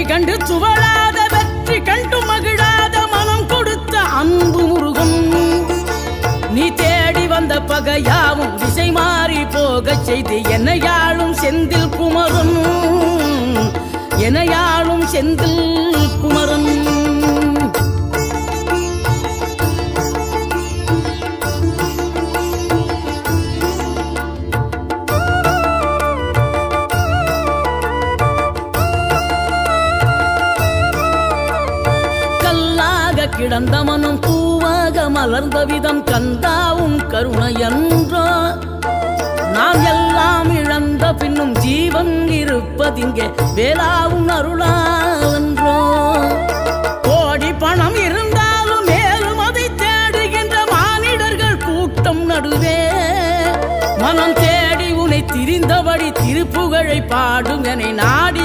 கண்டு சுவழாத வெற்றி கண்டு மகிழாத மனம் கொடுத்த அன்பு முருகன். நீ தேடி வந்த பகையாவும் திசை மாறி போகச் செய்து என்னையாளும் செந்தில் குமரன், என்னையாளும் செந்தில் குமரன். கிடந்த மனம் பூவாக மலர்ந்த விதம் கந்தாவும் கருணையன்றோ. நாம் எல்லாம் இழந்த பின்னும் ஜீவன் இருப்பதிங்கே வேளாவும் அருளாவென்றோ. கோடி பணம் இருந்தாலும் மேலும் அதை தேடுகின்ற மானிடர்கள் கூட்டம் நடுவே மனம் தேடி உனை திரிந்தபடி திருப்புகழை பாடும் என நாடி